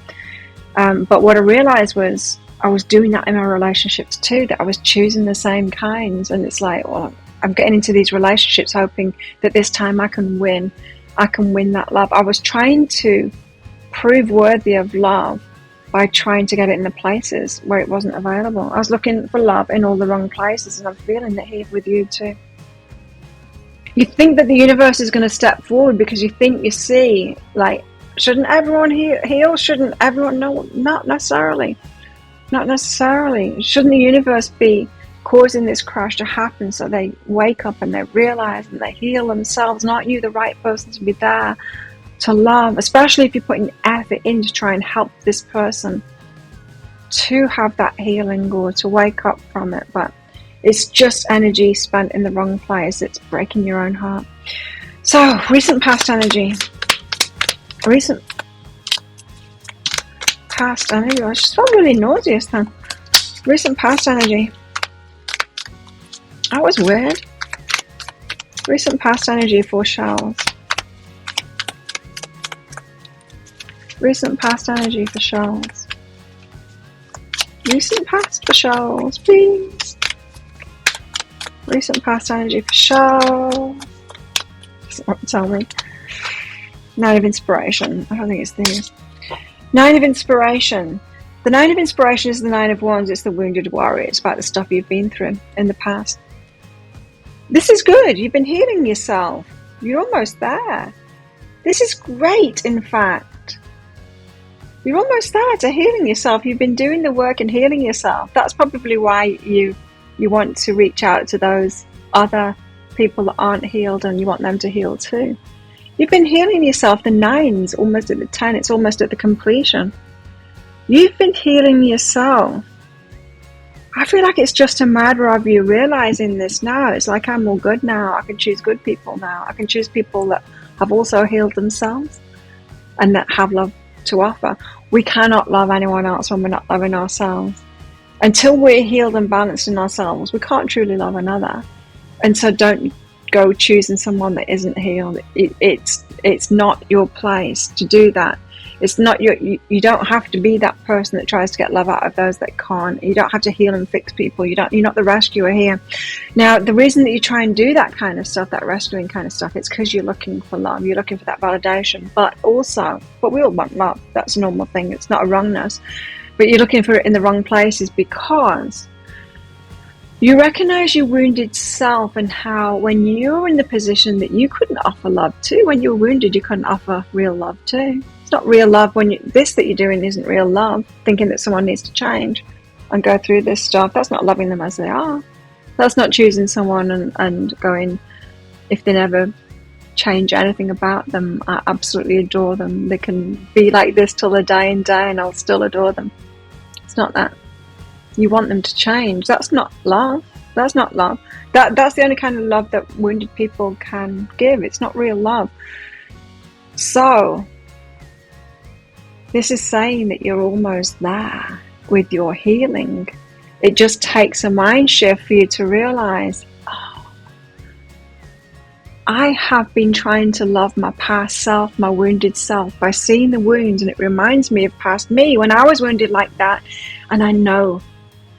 A: But what I realized was I was doing that in my relationships too. That I was choosing the same kinds, and it's like, well, I'm getting into these relationships hoping that this time I can win that love. I was trying to prove worthy of love by trying to get it in the places where it wasn't available. I was looking for love in all the wrong places, and I'm feeling that here with you too. You think that the universe is going to step forward because you think you see, like, shouldn't everyone heal? Shouldn't everyone know? Not necessarily. Not necessarily. Shouldn't the universe be causing this crash to happen so they wake up and they realize and they heal themselves? Not you, the right person to be there to love, especially if you're putting effort in to try and help this person to have that healing or to wake up from it. But it's just energy spent in the wrong place. It's breaking your own heart. So, recent past energy. Recent past energy. I just felt really nauseous then. Recent past energy. That was weird. Recent past energy for shells. Recent past energy for shells. Recent past for shows, please. Recent past energy for show. Tell me. Nine of Inspiration. I don't think it's these. Nine of Inspiration. The Nine of Inspiration is the Nine of Wands. It's the wounded warrior. It's about the stuff you've been through in the past. This is good. You've been healing yourself. You're almost there. This is great, in fact. You're almost there to healing yourself. You've been doing the work and healing yourself. That's probably why you want to reach out to those other people that aren't healed, and you want them to heal too. You've been healing yourself. The 9's almost at the 10. It's almost at the completion. You've been healing yourself. I feel like it's just a matter of you realizing this now. It's like, I'm all good now. I can choose good people now. I can choose people that have also healed themselves and that have love to offer. We cannot love anyone else when we're not loving ourselves. Until we're healed and balanced in ourselves, we can't truly love another. And so don't go choosing someone that isn't healed. It's not your place to do that. It's not you don't have to be that person that tries to get love out of those that can't. You don't have to heal and fix people. You're not the rescuer here. Now, the reason that you try and do that kind of stuff, that rescuing kind of stuff, it's because you're looking for love. You're looking for that validation. But we all want love. That's a normal thing. It's not a wrongness. But you're looking for it in the wrong places because you recognize your wounded self and how when you're in the position that you couldn't offer love to, when you were wounded, you couldn't offer real love to. It's not real love when this that you're doing isn't real love, thinking that someone needs to change and go through this stuff. That's not loving them as they are. That's not choosing someone and going, if they never change anything about them, I absolutely adore them. They can be like this till they're dying day and I'll still adore them. It's not that. You want them to change. That's not love. That's not love. That's the only kind of love that wounded people can give. It's not real love. So this is saying that you're almost there with your healing. It just takes a mind shift for you to realize, oh, I have been trying to love my past self, my wounded self, by seeing the wounds, and it reminds me of past me when I was wounded like that. And I know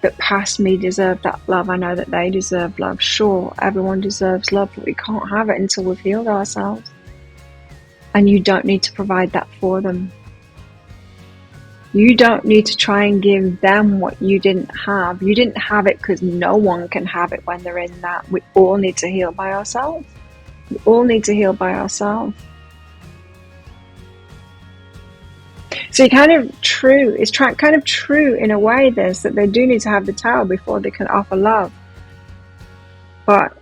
A: that past me deserved that love. I know that they deserve love. Sure, everyone deserves love, but we can't have it until we've healed ourselves. And you don't need to provide that for them. You don't need to try and give them what you didn't have. You didn't have it because no one can have it when they're in that. We all need to heal by ourselves. We all need to heal by ourselves. So it's kind of true in a way this, that they do need to have the Tower before they can offer love. But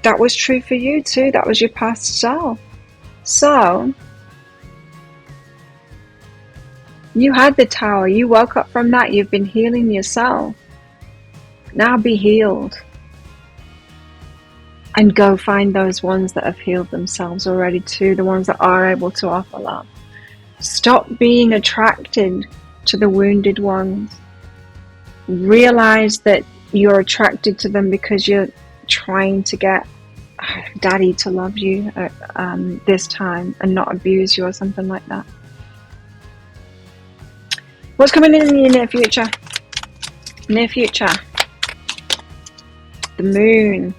A: that was true for you too. That was your past self. So you had the Tower. You woke up from that. You've been healing yourself. Now be healed. And go find those ones that have healed themselves already too. The ones that are able to offer love. Stop being attracted to the wounded ones. Realize that you're attracted to them because you're trying to get daddy to love you this time and not abuse you or something like that. What's coming in your near future? Near future. The moon.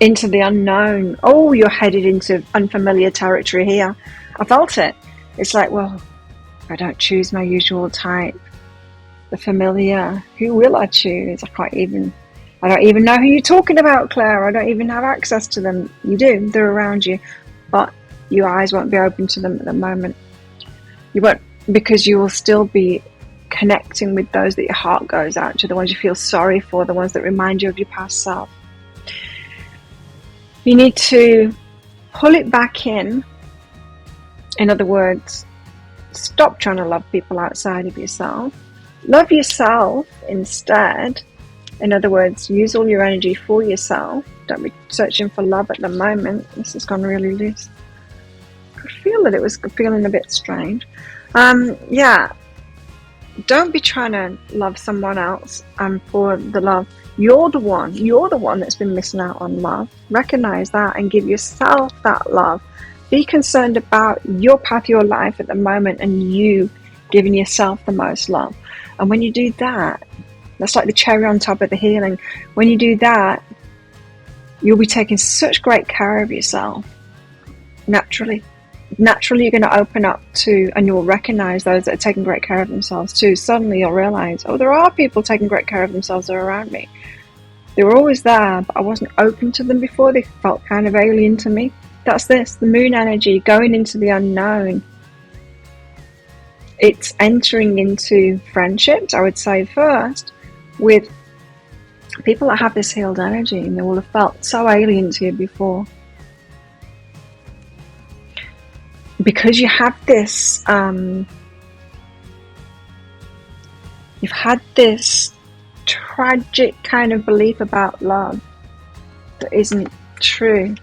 A: Into the unknown. Oh, you're headed into unfamiliar territory here. I felt it. It's like, well, I don't choose my usual type. The familiar. Who will I choose? I don't even know who you're talking about, Claire. I don't even have access to them. You do. They're around you. But your eyes won't be open to them at the moment. You won't, because you will still be connecting with those that your heart goes out to, the ones you feel sorry for, the ones that remind you of your past self. You need to pull it back in. In other words, stop trying to love people outside of yourself. Love yourself instead. In other words, use all your energy for yourself. Don't be searching for love at the moment. This has gone really loose. I feel that it was feeling a bit strange. Don't be trying to love someone else for the love. You're the one that's been missing out on love. Recognize that and give yourself that love. Be concerned about your path, your life at the moment, and you giving yourself the most love. And when you do that, that's like the cherry on top of the healing. When you do that, you'll be taking such great care of yourself. Naturally, you're going to open up to, and you'll recognize those that are taking great care of themselves too. Suddenly you'll realize, oh, there are people taking great care of themselves that are around me. They were always there, but I wasn't open to them before. They felt kind of alien to me. That's this, the moon energy, going into the unknown. It's entering into friendships, I would say first, with people that have this healed energy, and they will have felt so alien to you before. Because you have this, you've had this tragic kind of belief about love that isn't true.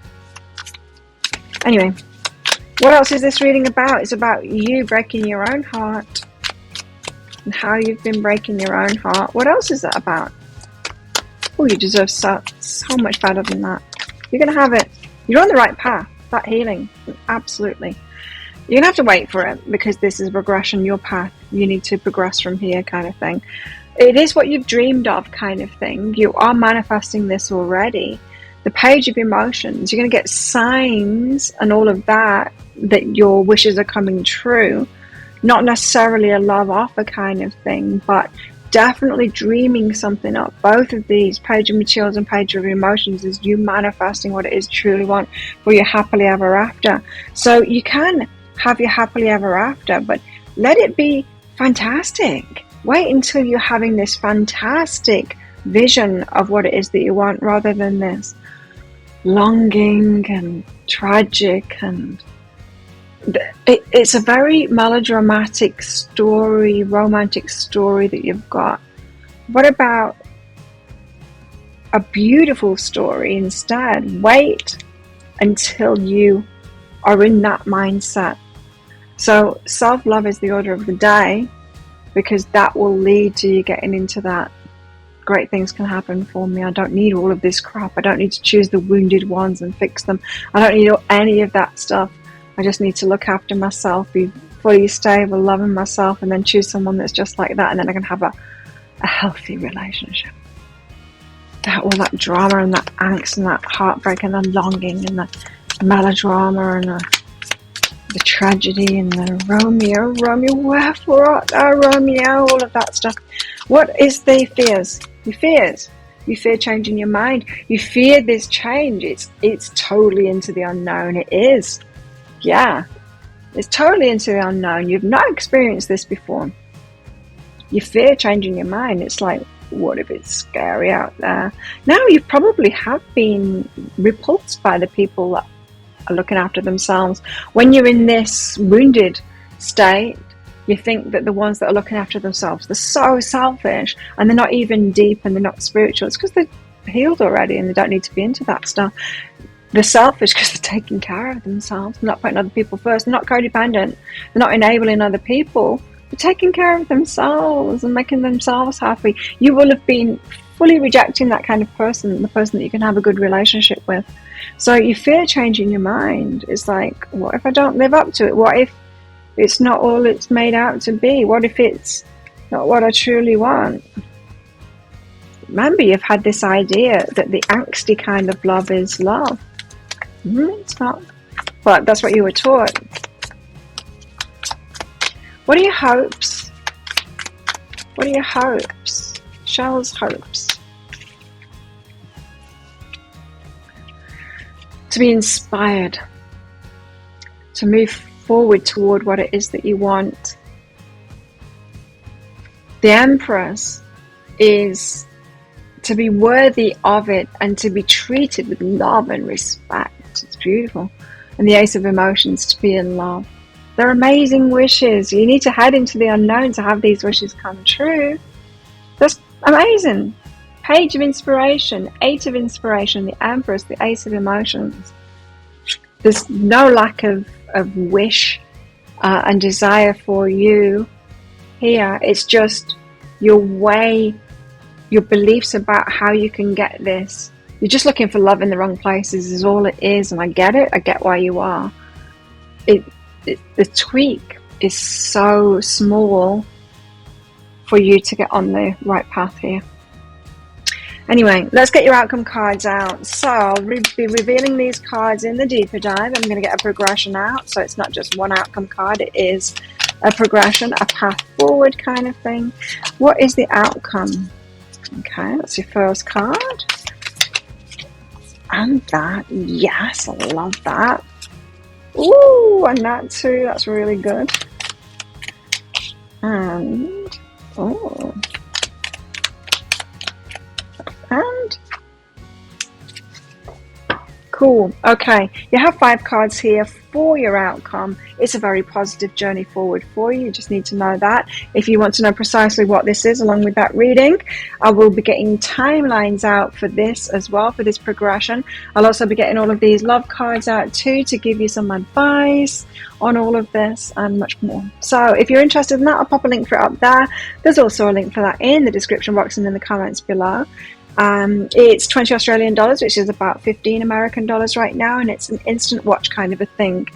A: Anyway, what else is this reading about? It's about you breaking your own heart and how you've been breaking your own heart. What else is that about? Oh, you deserve so much better than that. You're going to have it. You're on the right path. That healing, absolutely. You're going to have to wait for it because this is regression, your path. You need to progress from here kind of thing. It is what you've dreamed of kind of thing. You are manifesting this already. The page of emotions, you're going to get signs and all of that your wishes are coming true. Not necessarily a love offer kind of thing, but definitely dreaming something up. Both of these, page of materials and page of emotions, is you manifesting what it is you truly want for your happily ever after. So you can have your happily ever after, but let it be fantastic. Wait until you're having this fantastic vision of what it is that you want, rather than this longing and tragic. And it's a very melodramatic story, romantic story that you've got. What about a beautiful story instead? Wait until you are in that mindset. So self-love is the order of the day, because that will lead to you getting into that great things can happen for me. I don't need all of this crap. I don't need to choose the wounded ones and fix them. I don't need any of that stuff. I just need to look after myself, be fully stable, loving myself, and then choose someone that's just like that, and then I can have a healthy relationship. All that drama and that angst and that heartbreak and the longing and the melodrama and the tragedy and the Romeo, wherefore art thou, Romeo, all of that stuff. What is the fears? Your fears. You fear changing your mind. You fear this change. It's totally into the unknown. It is. Yeah. It's totally into the unknown. You've not experienced this before. You fear changing your mind. It's like, what if it's scary out there? Now you probably have been repulsed by the people that are looking after themselves. When you're in this wounded state, you think that the ones that are looking after themselves, they're so selfish and they're not even deep and they're not spiritual. It's because they're healed already and they don't need to be into that stuff. They're selfish because they're taking care of themselves. They're not putting other people first. They're not codependent. They're not enabling other people. They're taking care of themselves and making themselves happy. You will have been fully rejecting that kind of person, the person that you can have a good relationship with. So you fear changing your mind. It's like, what if I don't live up to it? What if it's not all it's made out to be? What if it's not what I truly want? Remember, you've had this idea that the angsty kind of love is love. It's not. But that's what you were taught. What are your hopes? What are your hopes? Shell's hopes. To be inspired. To move forward toward what it is that you want. The Empress is to be worthy of it and to be treated with love and respect. It's beautiful. And the Ace of Emotions, to be in love. They're amazing wishes. You need to head into the unknown to have these wishes come true. That's amazing. Page of Inspiration, Eight of Inspiration, the Empress, the Ace of Emotions. There's no lack of wish and desire for you here. It's just your way, your beliefs about how you can get this. You're just looking for love in the wrong places is all it is, and I get it. I get why you are. The tweak is so small for you to get on the right path here. Anyway, let's get your outcome cards out. So I'll be revealing these cards in the deeper dive. I'm going to get a progression out. So it's not just one outcome card. It is a progression, a path forward kind of thing. What is the outcome? Okay, that's your first card. And that, yes, I love that. Ooh, and that too, that's really good. And, oh. And cool. Okay, you have 5 cards here for your outcome. It's a very positive journey forward for you. You just need to know that. If you want to know precisely what this is along with that reading, I will be getting timelines out for this as well, for this progression. I'll also be getting all of these love cards out too to give you some advice on all of this and much more. So if you're interested in that, I'll pop a link for it up there. There's also a link for that in the description box and in the comments below. It's 20 Australian dollars, which is about 15 American dollars right now, and it's an instant watch kind of a thing.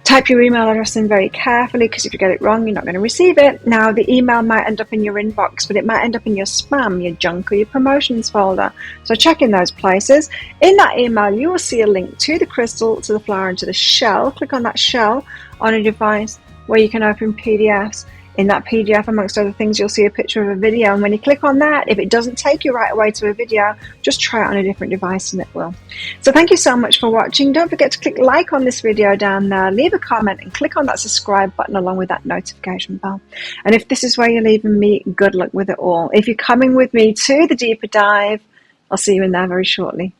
A: Type your email address in very carefully, because if you get it wrong, you're not going to receive it. Now, the email might end up in your inbox, but it might end up in your spam, your junk, or your promotions folder. So check in those places. In that email, you will see a link to the crystal, to the flower, and to the shell. Click on that shell on a device where you can open PDFs. In that PDF, amongst other things, you'll see a picture of a video. And when you click on that, if it doesn't take you right away to a video, just try it on a different device and it will. So thank you so much for watching. Don't forget to click like on this video down there, leave a comment, and click on that subscribe button along with that notification bell. And if this is where you're leaving me, good luck with it all. If you're coming with me to the deeper dive, I'll see you in there very shortly.